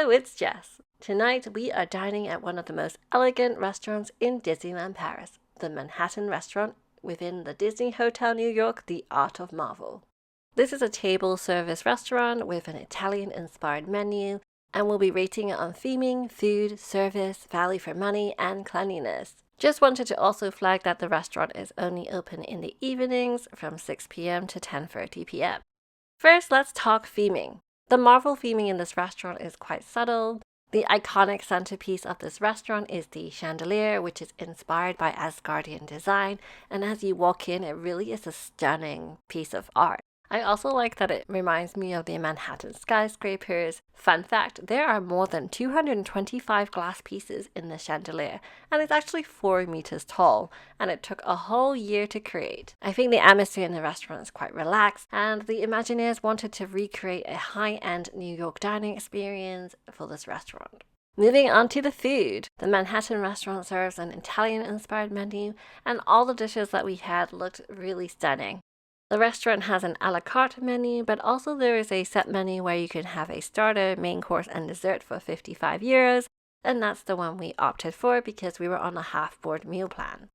Hello, it's Jess. Tonight we are dining at one of the most elegant restaurants in Disneyland Paris, the Manhattan restaurant within the Disney Hotel New York, the Art of Marvel. This is a table service restaurant with an Italian-inspired menu, and we'll be rating it on theming, food, service, value for money, and cleanliness. Just wanted to also flag that the restaurant is only open in the evenings from 6 p.m. to 10:30 p.m. First, let's talk theming. The Marvel theming in this restaurant is quite subtle. The iconic centerpiece of this restaurant is the chandelier, which is inspired by Asgardian design, and as you walk in, it really is a stunning piece of art. I also like that it reminds me of the Manhattan skyscrapers. Fun fact, there are more than 225 glass pieces in the chandelier, and it's actually 4 meters tall, and it took a whole year to create. I think the atmosphere in the restaurant is quite relaxed, and the Imagineers wanted to recreate a high-end New York dining experience for this restaurant. Moving on to the food, the Manhattan restaurant serves an Italian-inspired menu, and all the dishes that we had looked really stunning. The restaurant has an a la carte menu, but also there is a set menu where you can have a starter, main course, and dessert for 55 euros, and that's the one we opted for because we were on a half-board meal plan.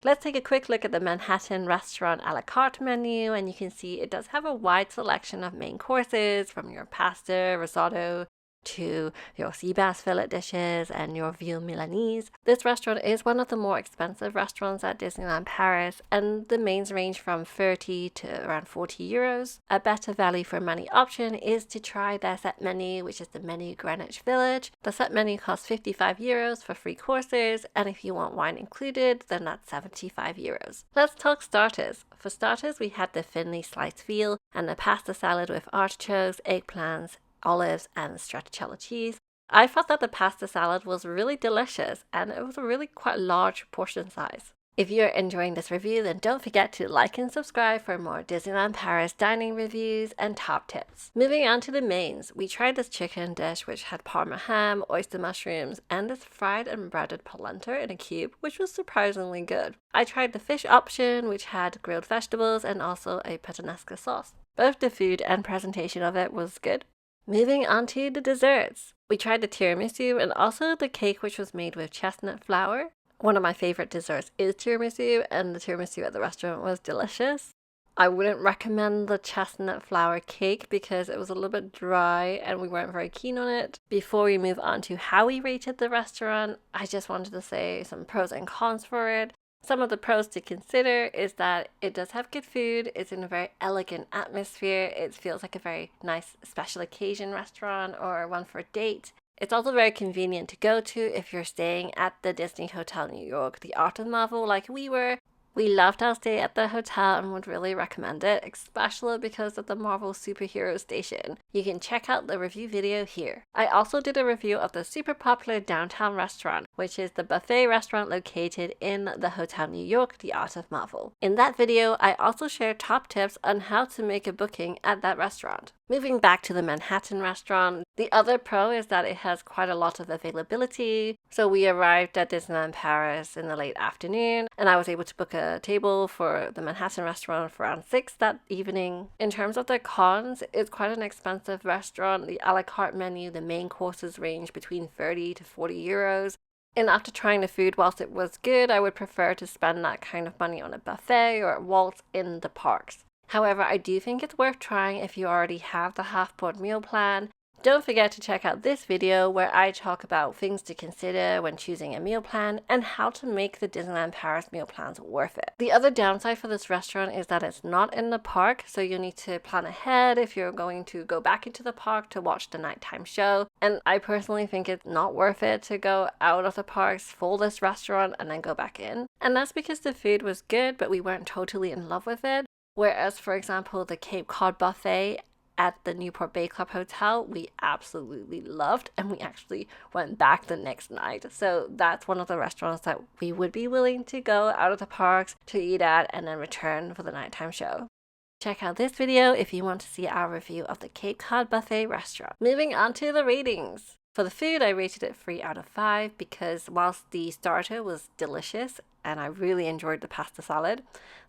Let's take a quick look at the Manhattan restaurant a la carte menu, and you can see it does have a wide selection of main courses, from your pasta, risotto, to your sea bass fillet dishes and your veal Milanese. This restaurant is one of the more expensive restaurants at Disneyland Paris, and the mains range from 30 to around 40 euros. A better value for money option is to try their set menu, which is the menu Greenwich Village. The set menu costs 55 euros for 3 courses, and if you want wine included, then that's 75 euros. Let's talk starters. For starters, we had the thinly sliced veal and the pasta salad with artichokes, eggplants, olives, and stracciatella cheese. I thought that the pasta salad was really delicious, and it was a really quite large portion size. If you're enjoying this review, then don't forget to like and subscribe for more Disneyland Paris dining reviews and top tips. Moving on to the mains, we tried this chicken dish which had parma ham, oyster mushrooms, and this fried and breaded polenta in a cube, which was surprisingly good. I tried the fish option, which had grilled vegetables and also a puttanesca sauce. Both the food and presentation of it was good. Moving on to the desserts. We tried the tiramisu and also the cake which was made with chestnut flour. One of my favorite desserts is tiramisu, and the tiramisu at the restaurant was delicious. I wouldn't recommend the chestnut flour cake because it was a little bit dry and we weren't very keen on it. Before we move on to how we rated the restaurant, I just wanted to say some pros and cons for it. Some of the pros to consider is that it does have good food, it's in a very elegant atmosphere, it feels like a very nice special occasion restaurant or one for a date. It's also very convenient to go to if you're staying at the Disney Hotel New York, the Art of Marvel like we were. We loved our stay at the hotel and would really recommend it, especially because of the Marvel Superhero Station. You can check out the review video here. I also did a review of the super popular downtown restaurant, which is the buffet restaurant located in the Hotel New York, the Art of Marvel. In that video, I also shared top tips on how to make a booking at that restaurant. Moving back to the Manhattan restaurant, the other pro is that it has quite a lot of availability. So we arrived at Disneyland Paris in the late afternoon, and I was able to book a table for the Manhattan restaurant for around 6 that evening. In terms of the cons, it's quite an expensive restaurant. The a la carte menu, the main courses range between 30 to 40 euros. And after trying the food, whilst it was good, I would prefer to spend that kind of money on a buffet or a waltz in the parks. However, I do think it's worth trying if you already have the half-board meal plan. Don't forget to check out this video where I talk about things to consider when choosing a meal plan and how to make the Disneyland Paris meal plans worth it. The other downside for this restaurant is that it's not in the park, so you'll need to plan ahead if you're going to go back into the park to watch the nighttime show. And I personally think it's not worth it to go out of the parks for this restaurant and then go back in. And that's because the food was good, but we weren't totally in love with it. Whereas, for example, the Cape Cod buffet at the Newport Bay Club Hotel, we absolutely loved, and we actually went back the next night. So that's one of the restaurants that we would be willing to go out of the parks to eat at and then return for the nighttime show. Check out this video if you want to see our review of the Cape Cod buffet restaurant. Moving on to the ratings. For the food, I rated it 3 out of 5 because whilst the starter was delicious and I really enjoyed the pasta salad,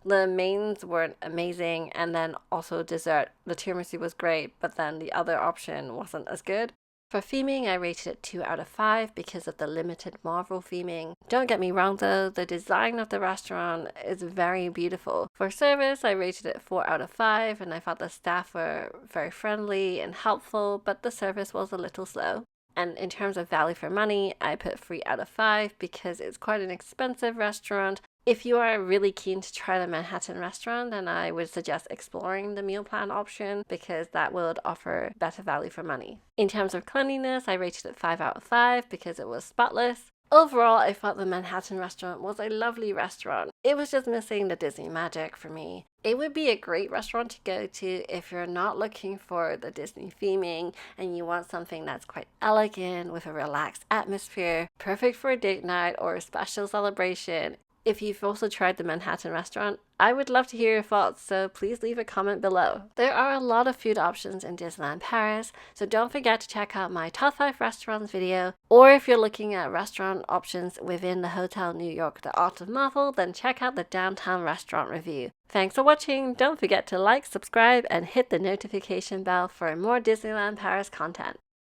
the mains weren't amazing, and then also dessert. The tiramisu was great, but then the other option wasn't as good. For theming, I rated it 2 out of 5 because of the limited Marvel theming. Don't get me wrong though, the design of the restaurant is very beautiful. For service, I rated it 4 out of 5 and I thought the staff were very friendly and helpful, but the service was a little slow. And in terms of value for money, I put 3 out of 5 because it's quite an expensive restaurant. If you are really keen to try the Manhattan restaurant, then I would suggest exploring the meal plan option because that would offer better value for money. In terms of cleanliness, I rated it 5 out of 5 because it was spotless. Overall, I thought the Manhattan restaurant was a lovely restaurant. It was just missing the Disney magic for me. It would be a great restaurant to go to if you're not looking for the Disney theming and you want something that's quite elegant with a relaxed atmosphere, perfect for a date night or a special celebration. If you've also tried the Manhattan restaurant, I would love to hear your thoughts, so please leave a comment below. There are a lot of food options in Disneyland Paris, so don't forget to check out my top 5 restaurants video, or if you're looking at restaurant options within the Hotel New York, the Art of Marvel, then check out the Downtown Restaurant review. Thanks for watching, don't forget to like, subscribe, and hit the notification bell for more Disneyland Paris content.